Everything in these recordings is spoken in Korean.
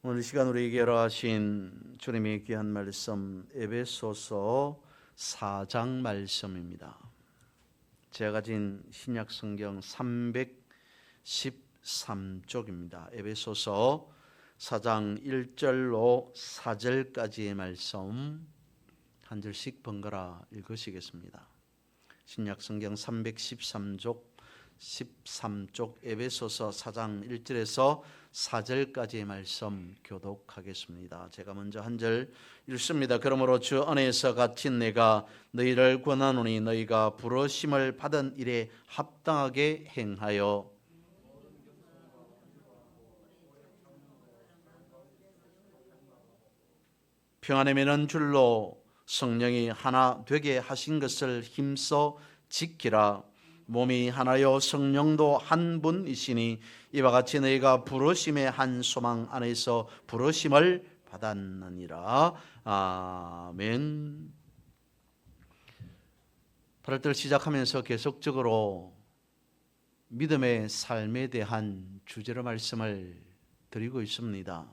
오늘 이 시간 우리에게 허락하신 주님의 귀한 말씀 에베소서 4장 말씀입니다. 제가 가진 신약 성경 313쪽입니다. 에베소서 4장 1절로 4절까지의 말씀 한 절씩 번갈아 읽으시겠습니다. 신약 성경 313쪽 에베소서 4장 1절에서 4절까지의 말씀 교독하겠습니다. 제가 먼저 한 절 읽습니다. 그러므로 주 안에서 갇힌 내가 너희를 권하노니 너희가 부르심을 받은 일에 합당하게 행하여 평안에 매는 줄로 성령이 하나 되게 하신 것을 힘써 지키라. 몸이 하나요 성령도 한 분이시니 이와 같이 너희가 부르심의 한 소망 안에서 부르심을 받았느니라. 아멘. 8월달 시작하면서 계속적으로 믿음의 삶에 대한 주제로 말씀을 드리고 있습니다.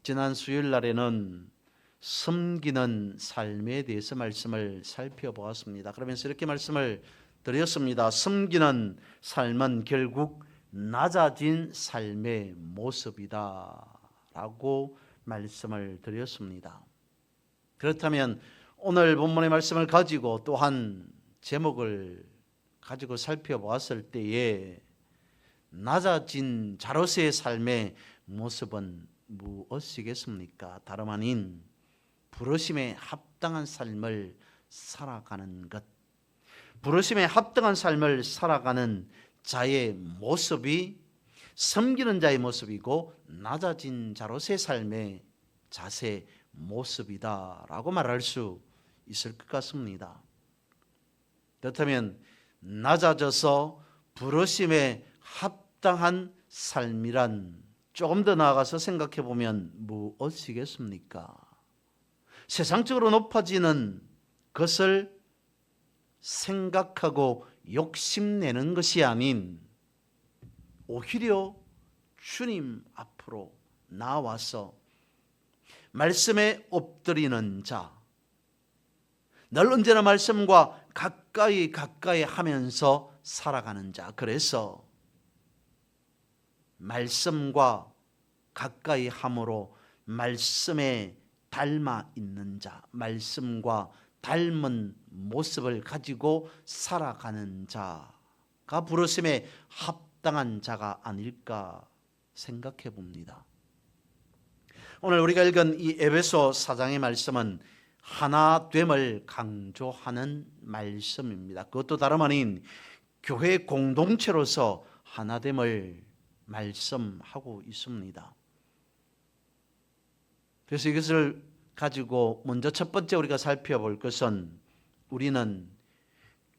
지난 수요일 날에는 섬기는 삶에 대해서 말씀을 살펴보았습니다. 그러면서 이렇게 말씀을 드렸습니다. 섬기는 삶은 결국 낮아진 삶의 모습이다 라고 말씀을 드렸습니다. 그렇다면 오늘 본문의 말씀을 가지고 또한 제목을 가지고 살펴보았을 때에 낮아진 자로서의 삶의 모습은 무엇이겠습니까? 다름 아닌 부르심에 합당한 삶을 살아가는 것, 부르심에 합당한 삶을 살아가는 자의 모습이 섬기는 자의 모습이고 낮아진 자로서의 삶의 자세 모습이다라고 말할 수 있을 것 같습니다. 그렇다면 낮아져서 부르심에 합당한 삶이란 조금 더 나아가서 생각해 보면 무엇이겠습니까? 세상적으로 높아지는 것을 생각하고 욕심내는 것이 아닌 오히려 주님 앞으로 나와서 말씀에 엎드리는 자, 늘 언제나 말씀과 가까이 하면서 살아가는 자. 그래서 말씀과 가까이 함으로 말씀에 닮아 있는 자, 말씀과 닮은 모습을 가지고 살아가는 자가 부르심에 합당한 자가 아닐까 생각해 봅니다. 오늘 우리가 읽은 이 에베소 4장의 말씀은 하나됨을 강조하는 말씀입니다. 그것도 다름 아닌 교회 공동체로서 하나됨을 말씀하고 있습니다. 그래서 이것을 가지고 먼저 첫 번째 우리가 살펴볼 것은 우리는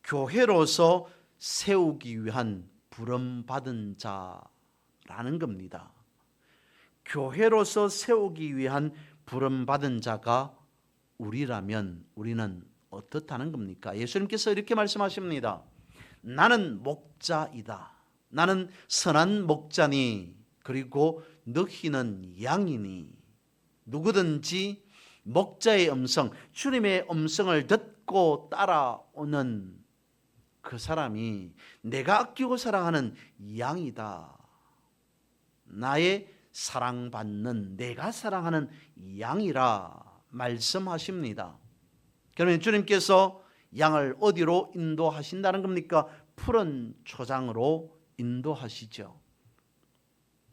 교회로서 세우기 위한 부름받은 자라는 겁니다. 교회로서 세우기 위한 부름받은 자가 우리라면 우리는 어떻다는 겁니까? 예수님께서 이렇게 말씀하십니다. 나는 목자이다. 나는 선한 목자니 그리고 너희는 양이니. 누구든지 목자의 음성, 주님의 음성을 듣고 따라오는 그 사람이 내가 아끼고 사랑하는 양이다. 나의 사랑받는, 내가 사랑하는 양이라 말씀하십니다. 그러면 주님께서 양을 어디로 인도하신다는 겁니까? 푸른 초장으로 인도하시죠.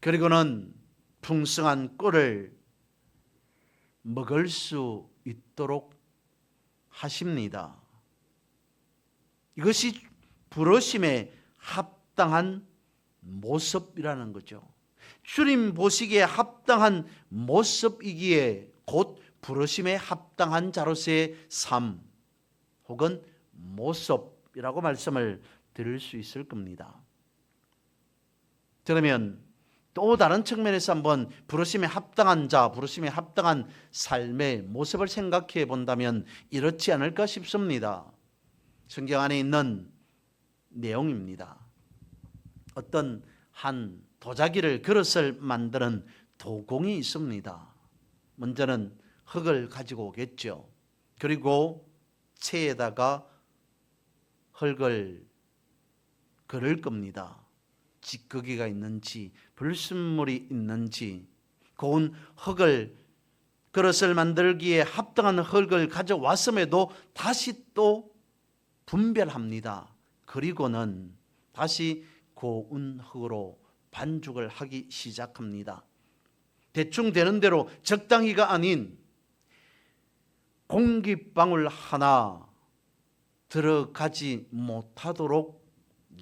그리고는 풍성한 꿀을 먹을 수 있도록 하십니다. 이것이 부르심에 합당한 모습이라는 거죠. 주님 보시기에 합당한 모습이기에 곧 부르심에 합당한 자로서의 삶 혹은 모습이라고 말씀을 드릴 수 있을 겁니다. 그러면 또 다른 측면에서 한번 부르심에 합당한 자, 부르심에 합당한 삶의 모습을 생각해 본다면 이렇지 않을까 싶습니다. 성경 안에 있는 내용입니다. 어떤 한 도자기를 그릇을 만드는 도공이 있습니다. 먼저는 흙을 가지고 오겠죠. 그리고 채에다가 흙을 그릴 겁니다. 찌꺼기가 있는지 불순물이 있는지 고운 흙을 그릇을 만들기에 합당한 흙을 가져왔음에도 다시 또 분별합니다. 그리고는 다시 고운 흙으로 반죽을 하기 시작합니다. 대충 되는 대로 적당히가 아닌 공기방울 하나 들어가지 못하도록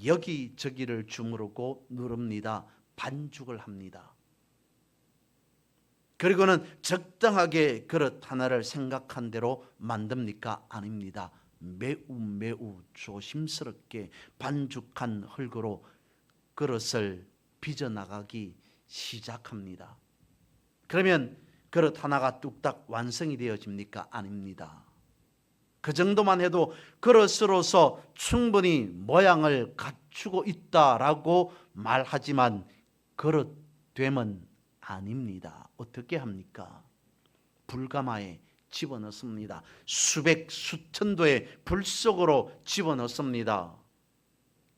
여기저기를 주무르고 누릅니다. 반죽을 합니다. 그리고는 적당하게 그릇 하나를 생각한 대로 만듭니까? 아닙니다. 매우 조심스럽게 반죽한 흙으로 그릇을 빚어나가기 시작합니다. 그러면 그릇 하나가 뚝딱 완성이 되어집니까? 아닙니다. 그 정도만 해도 그릇으로서 충분히 모양을 갖추고 있다라고 말하지만 그릇됨은 아닙니다. 어떻게 합니까? 불가마에 집어넣습니다. 수백 수천도의 불 속으로 집어넣습니다.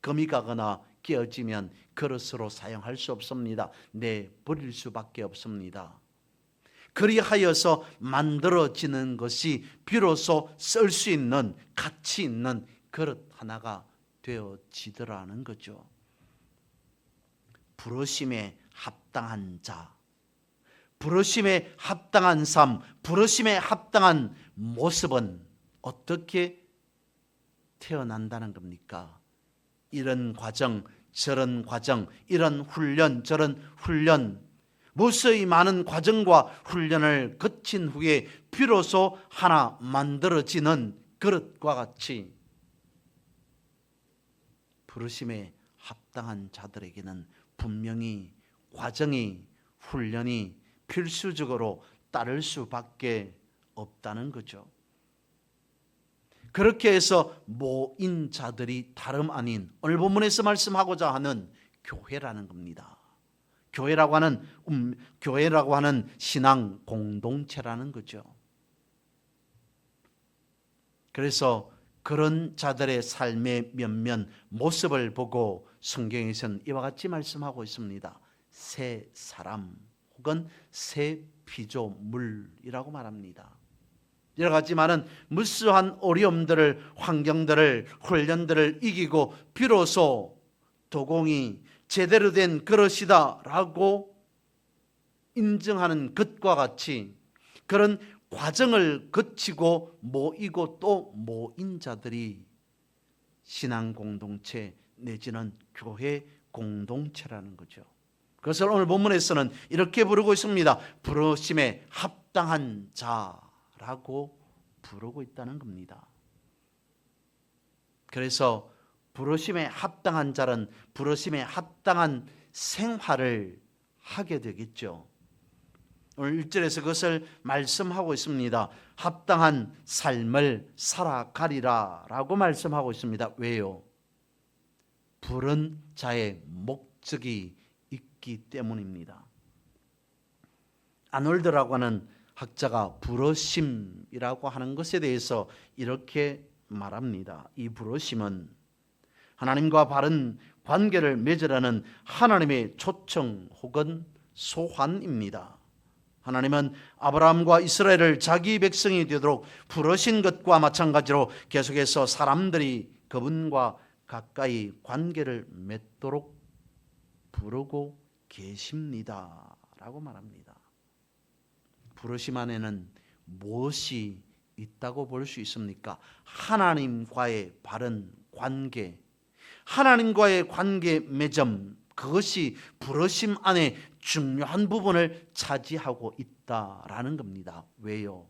금이 가거나 깨어지면 그릇으로 사용할 수 없습니다. 내버릴 수밖에 없습니다. 그리하여서 만들어지는 것이 비로소 쓸 수 있는 가치 있는 그릇 하나가 되어지더라는 거죠. 부르심에 합당한 자, 부르심에 합당한 삶, 부르심에 합당한 모습은 어떻게 태어난다는 겁니까? 이런 과정, 저런 과정, 이런 훈련, 저런 훈련, 무수히 많은 과정과 훈련을 거친 후에 비로소 하나 만들어지는 그릇과 같이 부르심에 합당한 자들에게는 분명히 과정이, 훈련이 필수적으로 따를 수밖에 없다는 거죠. 그렇게 해서 모인 자들이 다름 아닌 오늘 본문에서 말씀하고자 하는 교회라는 겁니다. 교회라고 하는 신앙 공동체라는 거죠. 그래서 그런 자들의 삶의 면면 모습을 보고 성경에서는 이와 같이 말씀하고 있습니다. 새 사람 혹은 새 피조물이라고 말합니다. 여러 가지 많은 무수한 어려움들을, 환경들을, 훈련들을 이기고 비로소 도공이 제대로 된 그릇이다 라고 인정하는 것과 같이 그런 과정을 거치고 모이고 또 모인 자들이 신앙 공동체 내지는 교회 공동체라는 거죠. 그것을 오늘 본문에서는 이렇게 부르고 있습니다. 부르심에 합당한 자라고 부르고 있다는 겁니다. 그래서 부르심에 합당한 자는 부르심에 합당한 생활을 하게 되겠죠. 오늘 1절에서 그것을 말씀하고 있습니다. 합당한 삶을 살아가리라 라고 말씀하고 있습니다. 왜요? 부른 자의 목적이 있기 때문입니다. 아놀드라고 하는 학자가 부르심이라고 하는 것에 대해서 이렇게 말합니다. 이 부르심은 하나님과 바른 관계를 맺으라는 하나님의 초청 혹은 소환입니다. 하나님은 아브라함과 이스라엘을 자기 백성이 되도록 부르신 것과 마찬가지로 계속해서 사람들이 그분과 가까이 관계를 맺도록 부르고 계십니다 라고 말합니다. 부르심 안에는 무엇이 있다고 볼 수 있습니까? 하나님과의 바른 관계, 하나님과의 관계 맺음, 그것이 부르심 안에 중요한 부분을 차지하고 있다라는 겁니다. 왜요?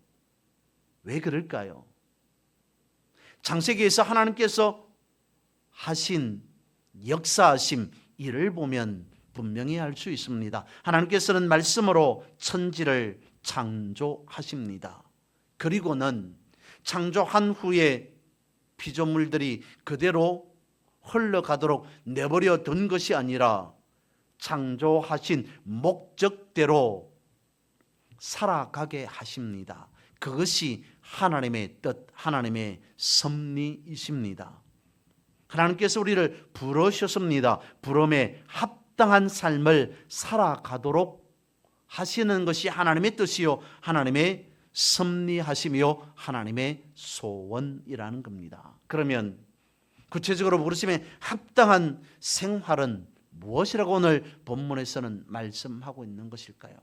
왜 그럴까요? 창세기에서 하나님께서 하신 역사하심 일을 보면 분명히 알 수 있습니다. 하나님께서는 말씀으로 천지를 창조하십니다. 그리고는 창조한 후에 피조물들이 그대로 흘러가도록 내버려 둔 것이 아니라 창조하신 목적대로 살아가게 하십니다. 그것이 하나님의 뜻, 하나님의 섭리이십니다. 하나님께서 우리를 부르셨습니다. 부름에 합당한 삶을 살아가도록 하시는 것이 하나님의 뜻이요, 하나님의 섭리하심이요, 하나님의 소원이라는 겁니다. 그러면 구체적으로 부르심에 합당한 생활은 무엇이라고 오늘 본문에서는 말씀하고 있는 것일까요?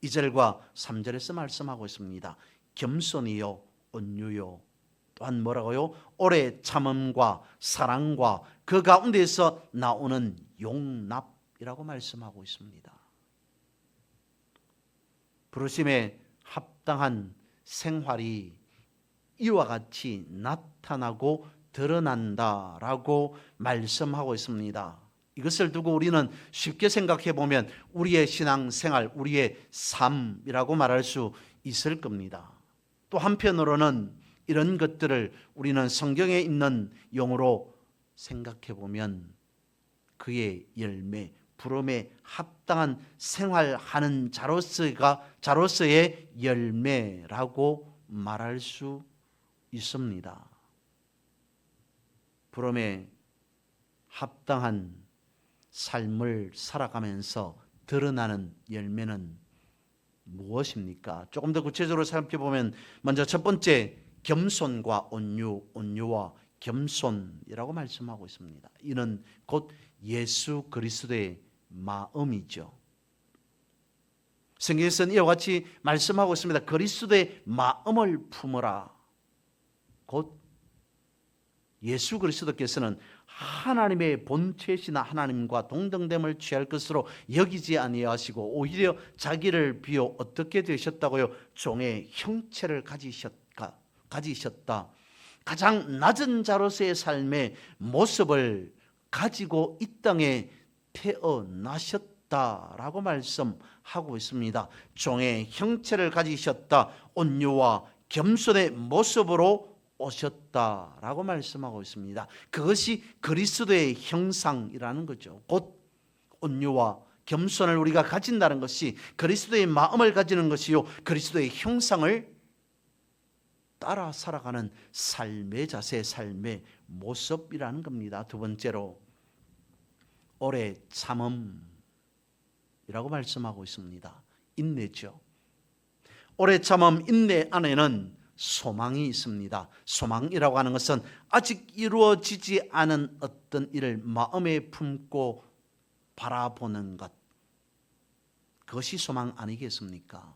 2절과 3절에서 말씀하고 있습니다. 겸손이요, 온유요, 또한 뭐라고요? 오래 참음과 사랑과 그 가운데에서 나오는 용납이라고 말씀하고 있습니다. 부르심에 합당한 생활이 이와 같이 나타나고 드러난다라고 말씀하고 있습니다. 이것을 두고 우리는 쉽게 생각해 보면 우리의 신앙생활, 우리의 삶이라고 말할 수 있을 겁니다. 또 한편으로는 이런 것들을 우리는 성경에 있는 용어로 생각해 보면 그의 열매, 부름에 합당한 생활하는 자로서의 열매라고 말할 수 있습니다. 부름에 합당한 삶을 살아가면서 드러나는 열매는 무엇입니까? 조금 더 구체적으로 살펴보면 먼저 첫 번째, 겸손과 온유와 겸손이라고 말씀하고 있습니다. 이는 곧 예수 그리스도의 마음이죠. 성경에서는 이와 같이 말씀하고 있습니다. 그리스도의 마음을 품으라. 곧 예수 그리스도께서는 하나님의 본체시나 하나님과 동등됨을 취할 것으로 여기지 아니하시고 오히려 자기를 비워 어떻게 되셨다고요? 종의 형체를 가지셨다. 가장 낮은 자로서의 삶의 모습을 가지고 이 땅에 태어나셨다라고 말씀하고 있습니다. 종의 형체를 가지셨다. 온유와 겸손의 모습으로 오셨다라고 말씀하고 있습니다. 그것이 그리스도의 형상이라는 거죠. 곧 온유와 겸손을 우리가 가진다는 것이 그리스도의 마음을 가지는 것이요, 그리스도의 형상을 따라 살아가는 삶의 자세, 삶의 모습이라는 겁니다. 두 번째로 오래 참음이라고 말씀하고 있습니다. 인내죠. 오래 참음, 인내 안에는 소망이 있습니다. 소망이라고 하는 것은 아직 이루어지지 않은 어떤 일을 마음에 품고 바라보는 것, 그것이 소망 아니겠습니까?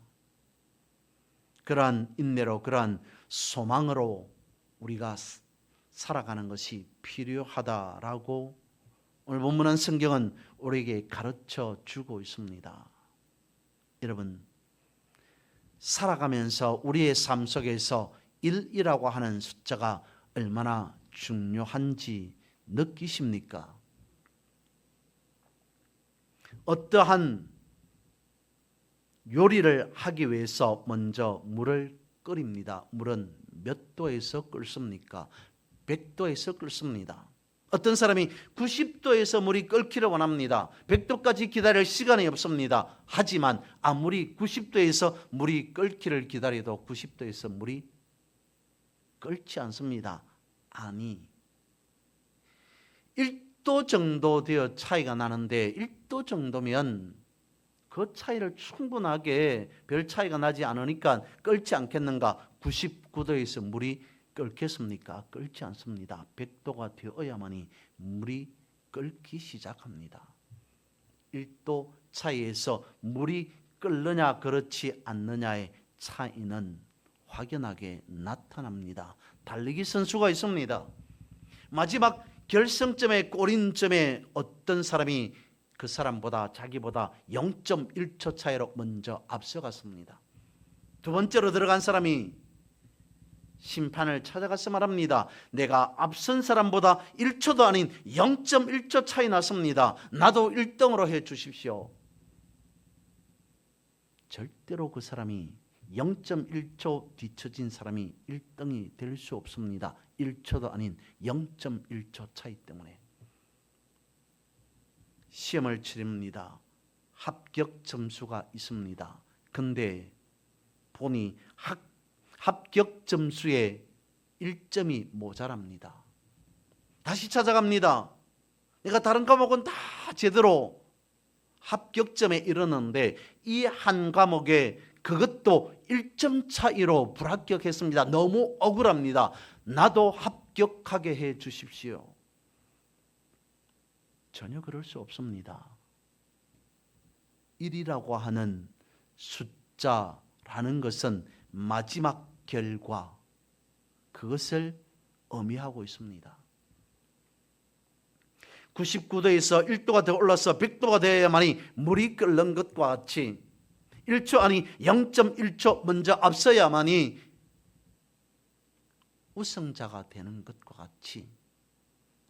그러한 인내로, 그러한 소망으로 우리가 살아가는 것이 필요하다라고 오늘 본문은 성경은 우리에게 가르쳐 주고 있습니다. 여러분, 살아가면서 우리의 삶 속에서 1이라고 하는 숫자가 얼마나 중요한지 느끼십니까? 어떠한 요리를 하기 위해서 먼저 물을 끓입니다. 물은 몇 도에서 끓습니까? 100도에서 끓습니다. 어떤 사람이 90도에서 물이 끓기를 원합니다. 100도까지 기다릴 시간이 없습니다. 하지만 아무리 90도에서 물이 끓기를 기다려도 90도에서 물이 끓지 않습니다. 아니, 1도 정도 되어 차이가 나는데 1도 정도면 그 차이를 충분하게 별 차이가 나지 않으니까 끓지 않겠는가? 99도에서 물이 끓겠습니까? 끓지 않습니다. 100도가 되어야만이 물이 끓기 시작합니다. 1도 차이에서 물이 끓느냐 그렇지 않느냐의 차이는 확연하게 나타납니다. 달리기 선수가 있습니다. 마지막 결승점의 꼬린점에 어떤 사람이 그 사람보다 자기보다 0.1초 차이로 먼저 앞서갔습니다. 두 번째로 들어간 사람이 심판을 찾아가서 말합니다. 내가 앞선 사람보다 1초도 아닌 0.1초 차이 났습니다. 나도 1등으로 해 주십시오. 절대로 그 사람이 0.1초 뒤처진 사람이 1등이 될 수 없습니다. 1초도 아닌 0.1초 차이 때문에. 시험을 치릅니다. 합격 점수가 있습니다. 근데 보니 합격 점수에 1점이 모자랍니다. 다시 찾아갑니다. 내가 다른 과목은 다 제대로 합격점에 이르는데 이 한 과목에 그것도 1점 차이로 불합격했습니다. 너무 억울합니다. 나도 합격하게 해 주십시오. 전혀 그럴 수 없습니다. 1이라고 하는 숫자라는 것은 마지막 결과, 그것을 의미하고 있습니다. 99도에서 1도가 더 올라서 100도가 되어야만이 물이 끓는 것과 같이 1초 아니 0.1초 먼저 앞서야만이 우승자가 되는 것과 같이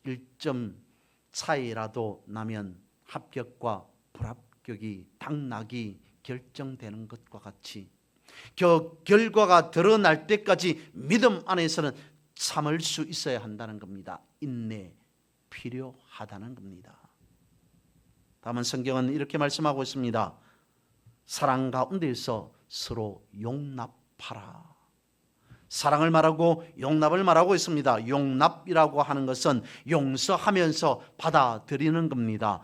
1점 차이라도 나면 합격과 불합격이 당락이 결정되는 것과 같이 그 결과가 드러날 때까지 믿음 안에서는 참을 수 있어야 한다는 겁니다. 인내 필요하다는 겁니다. 다만 성경은 이렇게 말씀하고 있습니다. 사랑 가운데서 서로 용납하라. 사랑을 말하고 용납을 말하고 있습니다. 용납이라고 하는 것은 용서하면서 받아들이는 겁니다.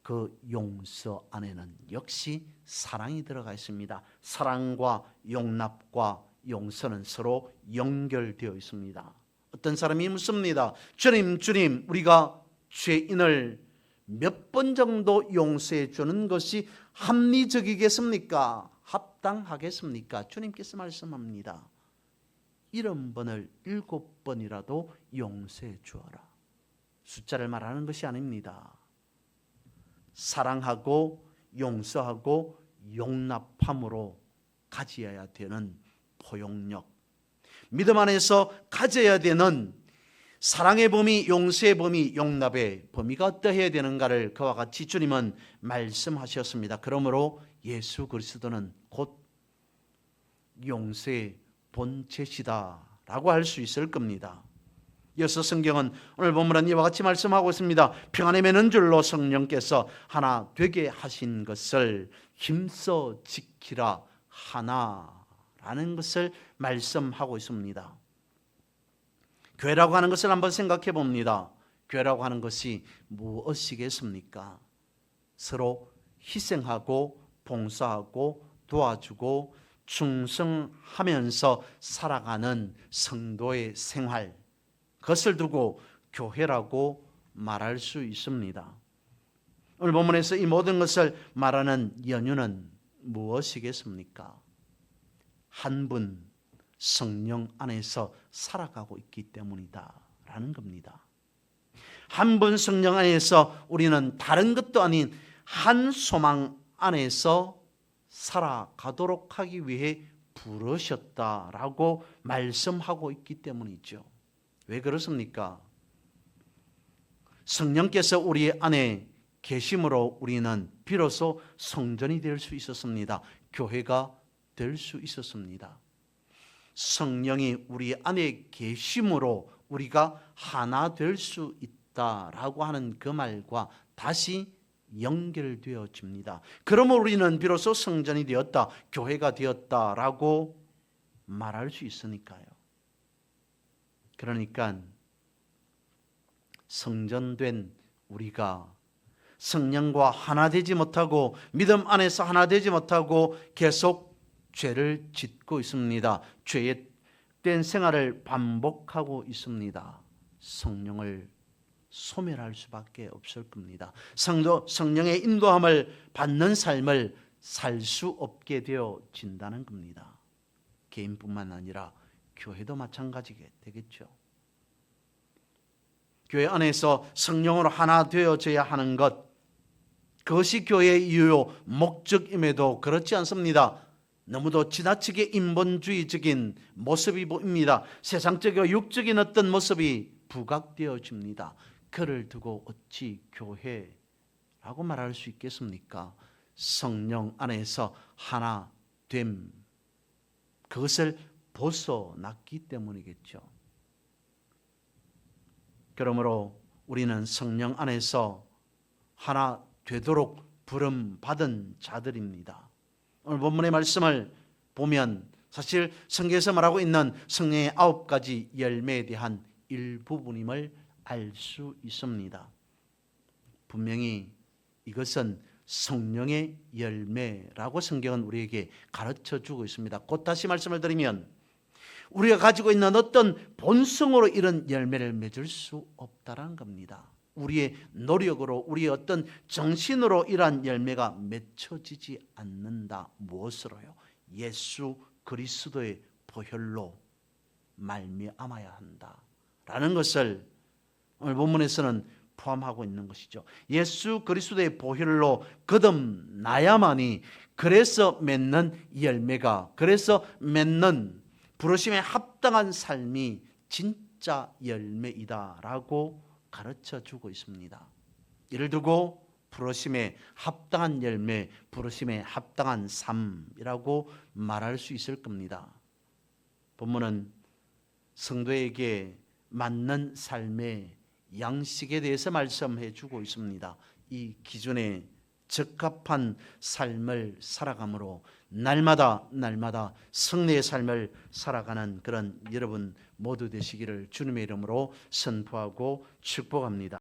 그 용서 안에는 역시 사랑이 들어가 있습니다. 사랑과 용납과 용서는 서로 연결되어 있습니다. 어떤 사람이 묻습니다. 주님, 우리가 죄인을 몇 번 정도 용서해 주는 것이 합리적이겠습니까? 합당하겠습니까? 주님께서 말씀합니다. 70번을 7번이라도 용서해 주어라. 숫자를 말하는 것이 아닙니다. 사랑하고 용서하고 용납함으로 가져야 되는 포용력, 믿음 안에서 가져야 되는 사랑의 범위, 용서의 범위, 용납의 범위가 어떠해야 되는가를 그와 같이 주님은 말씀하셨습니다. 그러므로 예수 그리스도는 곧 용서의 본체시다라고 할 수 있을 겁니다. 이어서 성경은 오늘 본문은 이와 같이 말씀하고 있습니다. 평안에 매는 줄로 성령께서 하나 되게 하신 것을 힘써 지키라 하나라는 것을 말씀하고 있습니다. 교회라고 하는 것을 한번 생각해 봅니다. 교회라고 하는 것이 무엇이겠습니까? 서로 희생하고 봉사하고 도와주고 충성하면서 살아가는 성도의 생활, 그것을 두고 교회라고 말할 수 있습니다. 오늘 본문에서 이 모든 것을 말하는 연유는 무엇이겠습니까? 한 분 성령 안에서 살아가고 있기 때문이다라는 겁니다. 한 분 성령 안에서 우리는 다른 것도 아닌 한 소망 안에서 살아가도록 하기 위해 부르셨다라고 말씀하고 있기 때문이죠. 왜 그렇습니까? 성령께서 우리 안에 계심으로 우리는 비로소 성전이 될 수 있었습니다. 교회가 될 수 있었습니다. 성령이 우리 안에 계심으로 우리가 하나 될 수 있다라고 하는 그 말과 다시 연결되어집니다. 그러므로 우리는 비로소 성전이 되었다, 교회가 되었다라고 말할 수 있으니까요. 그러니까 성전된 우리가 성령과 하나 되지 못하고 믿음 안에서 하나 되지 못하고 계속 죄를 짓고 있습니다. 죄의 된 생활을 반복하고 있습니다. 성령을 소멸할 수밖에 없을 겁니다. 성령의 인도함을 받는 삶을 살 수 없게 되어진다는 겁니다. 개인뿐만 아니라 교회도 마찬가지게 되겠죠. 교회 안에서 성령으로 하나 되어져야 하는 것, 그것이 교회의 이유, 목적임에도 그렇지 않습니다. 너무도 지나치게 인본주의적인 모습이 보입니다. 세상적이고 육적인 어떤 모습이 부각되어집니다. 그를 두고 어찌 교회라고 말할 수 있겠습니까? 성령 안에서 하나 됨, 그것을 벗어났기 때문이겠죠. 그러므로 우리는 성령 안에서 하나 되도록 부름 받은 자들입니다. 오늘 본문의 말씀을 보면 사실 성경에서 말하고 있는 성령의 9가지 열매에 대한 일부분임을 알 수 있습니다. 분명히 이것은 성령의 열매라고 성경은 우리에게 가르쳐주고 있습니다. 곧 다시 말씀을 드리면 우리가 가지고 있는 어떤 본성으로 이런 열매를 맺을 수 없다는 겁니다. 우리의 노력으로, 우리의 어떤 정신으로 이러한 열매가 맺혀지지 않는다. 무엇으로요? 예수 그리스도의 보혈로 말미암아야 한다라는 것을 오늘 본문에서는 포함하고 있는 것이죠. 예수 그리스도의 보혈로 거듭나야만이 그래서 맺는 열매가, 그래서 맺는 부르심에 합당한 삶이 진짜 열매이다라고 가르쳐주고 있습니다. 이를 두고 부르심에 합당한 열매, 부르심에 합당한 삶이라고 말할 수 있을 겁니다. 본문은 성도에게 맞는 삶의 양식에 대해서 말씀해 주고 있습니다. 이 기준에 적합한 삶을 살아감으로 날마다 승리의 삶을 살아가는 그런 여러분 모두 되시기를 주님의 이름으로 선포하고 축복합니다.